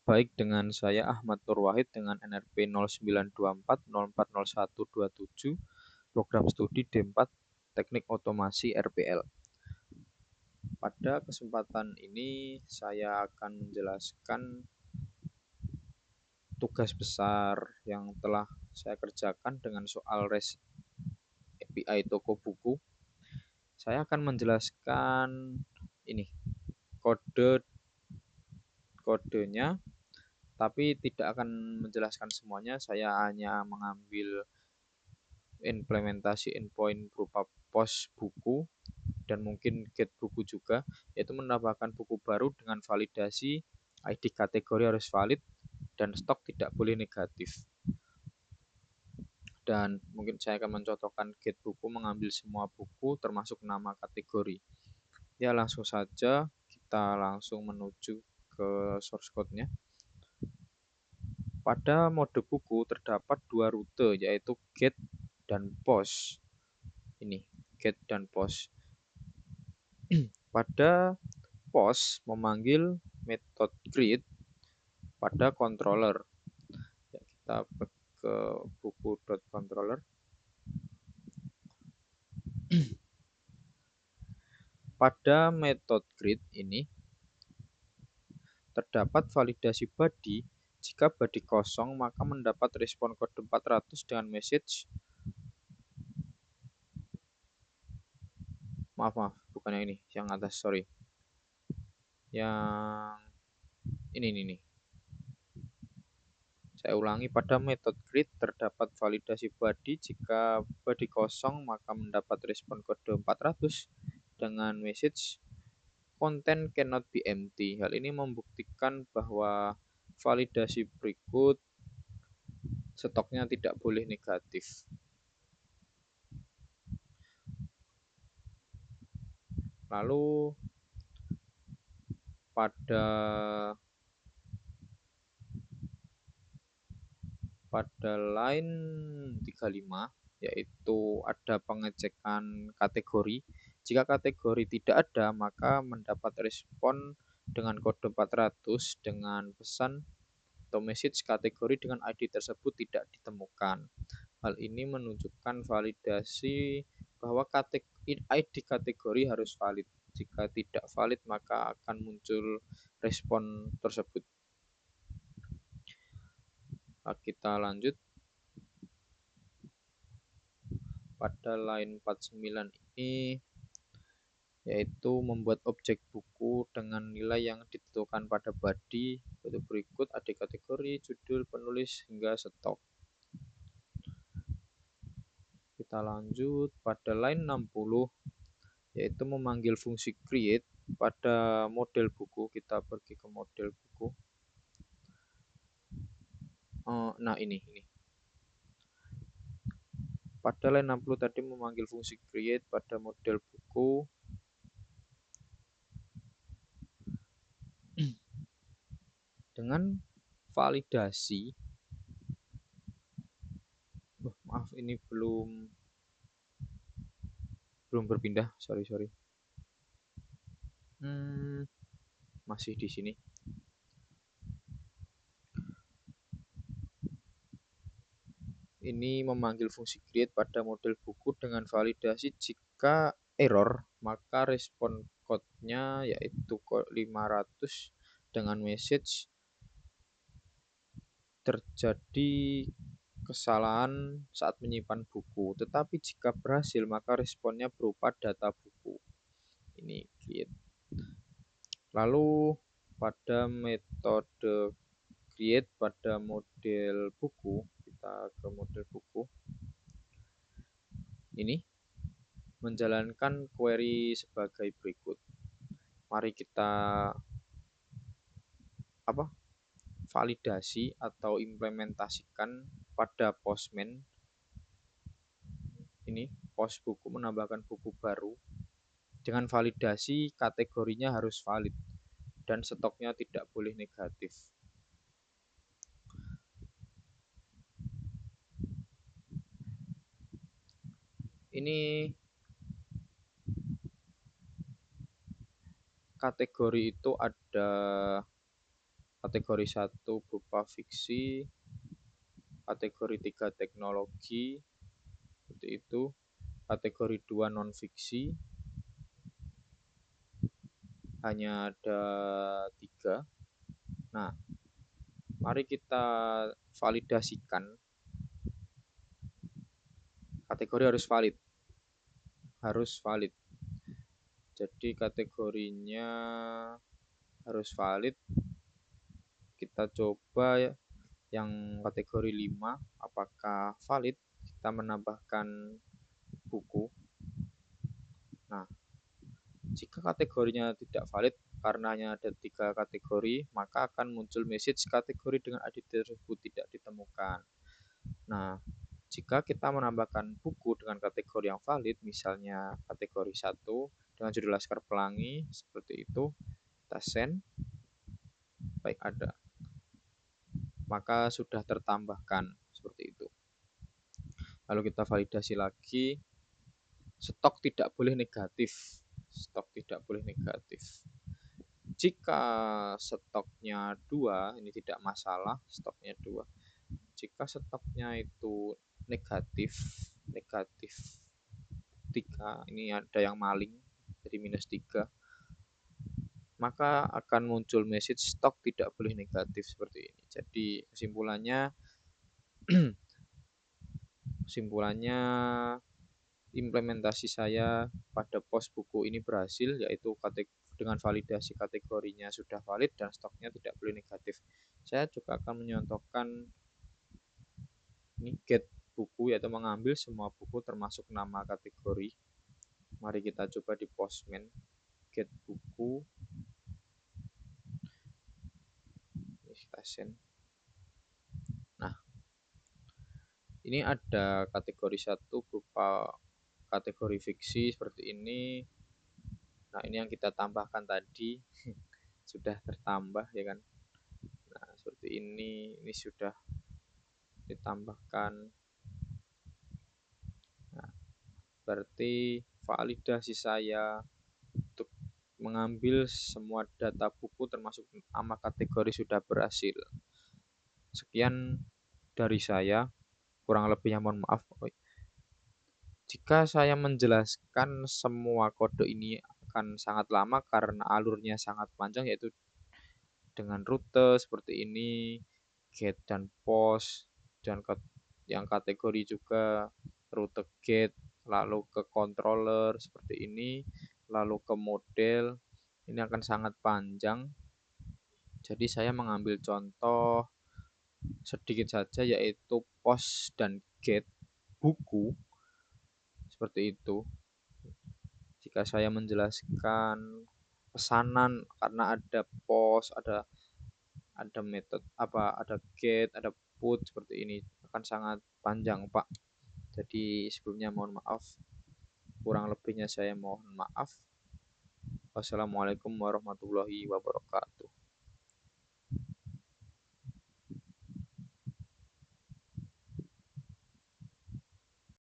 Baik, dengan saya Ahmad Nur Wahid dengan NRP 0924040127, program studi D4 Teknik Otomasi RPL. Pada kesempatan ini saya akan menjelaskan tugas besar yang telah saya kerjakan dengan soal REST API toko buku. Saya akan menjelaskan ini kodenya, tapi tidak akan menjelaskan semuanya. Saya hanya mengambil implementasi endpoint berupa post buku dan mungkin get buku juga, yaitu menambahkan buku baru dengan validasi ID kategori harus valid dan stok tidak boleh negatif. Dan mungkin saya akan mencontohkan get buku mengambil semua buku termasuk nama kategori. Ya, langsung saja kita langsung menuju ke source code-nya. Pada mode buku terdapat dua rute, yaitu get dan post. Ini get dan post. Pada post memanggil metode create pada controller. Ya, kita ke buku.controller. Pada metode create ini terdapat validasi body. Jika body kosong, maka mendapat respon kode 400 dengan message. Maaf, bukan yang ini, yang atas, sorry. Yang ini. Saya ulangi, pada metode create terdapat validasi body. Jika body kosong, maka mendapat respon kode 400 dengan message content cannot be empty. Hal ini membuktikan bahwa validasi berikut stoknya tidak boleh negatif. Lalu pada line 35, yaitu ada pengecekan kategori. Jika kategori tidak ada, maka mendapat respon dengan kode 400 dengan pesan atau message kategori dengan ID tersebut tidak ditemukan. Hal ini menunjukkan validasi bahwa ID kategori harus valid. Jika tidak valid, maka akan muncul respon tersebut. Kita lanjut. Pada line 49 ini, yaitu membuat objek buku dengan nilai yang ditentukan pada body, yaitu berikut ada kategori, judul, penulis, hingga stok. Kita lanjut pada line 60, yaitu memanggil fungsi create pada model buku. Kita pergi ke model buku. Nah, ini. Pada line 60 tadi memanggil fungsi create pada model buku. Dengan validasi. Maaf, ini belum berpindah, sorry. Masih di sini. Ini memanggil fungsi create pada model buku dengan validasi. Jika error, maka respon code-nya yaitu 500 dengan message terjadi kesalahan saat menyimpan buku. Tetapi jika berhasil, maka responnya berupa data buku. Ini create. Lalu pada metode create pada model buku, kita ke model buku. Ini menjalankan query sebagai berikut. Mari kita validasi atau implementasikan pada postman. Ini post buku menambahkan buku baru dengan validasi kategorinya harus valid dan stoknya tidak boleh negatif. Ini kategori itu ada Kategori 1 berupa fiksi, kategori 3 teknologi, seperti itu. Kategori 2 non-fiksi, hanya ada 3. Nah, mari kita validasikan. Kategori harus valid. Jadi kategorinya harus valid. Kita coba ya, yang kategori 5 apakah valid. Kita menambahkan buku. Nah, jika kategorinya tidak valid karena hanya ada 3 kategori, maka akan muncul message kategori dengan ID tersebut tidak ditemukan. Nah, jika kita menambahkan buku dengan kategori yang valid, misalnya kategori 1 dengan judul Laskar Pelangi, seperti itu, kita send, baik ada, maka sudah tertambahkan, seperti itu. Lalu kita validasi lagi, stok tidak boleh negatif. Stok tidak boleh negatif. Jika stoknya 2, ini tidak masalah, stoknya 2. Jika stoknya itu negatif 3, ini ada yang maling, jadi minus 3, maka akan muncul message stok tidak boleh negatif seperti ini. Jadi kesimpulannya implementasi saya pada pos buku ini berhasil, yaitu dengan validasi kategorinya sudah valid dan stoknya tidak boleh negatif. Saya juga akan menyontohkan ini get buku, yaitu mengambil semua buku termasuk nama kategori. Mari kita coba di Postman, get buku, station. Nah, ini ada kategori 1 berupa kategori fiksi seperti ini. Nah, ini yang kita tambahkan tadi sudah tertambah ya kan. Nah, seperti ini sudah ditambahkan. Nah, berarti validasi saya untuk mengambil semua data buku termasuk nama kategori sudah berhasil. Sekian dari saya, kurang lebihnya mohon maaf. Jika saya menjelaskan semua kode ini akan sangat lama karena alurnya sangat panjang, yaitu dengan rute seperti ini, get dan post, dan yang kategori juga rute get, lalu ke controller seperti ini, lalu ke model. Ini akan sangat panjang. Jadi saya mengambil contoh sedikit saja, yaitu post dan get buku seperti itu. Jika saya menjelaskan pesanan karena ada post, ada metode ada get, ada put seperti ini, akan sangat panjang, Pak. Jadi sebelumnya mohon maaf, kurang lebihnya saya mohon maaf. Wassalamualaikum warahmatullahi wabarakatuh.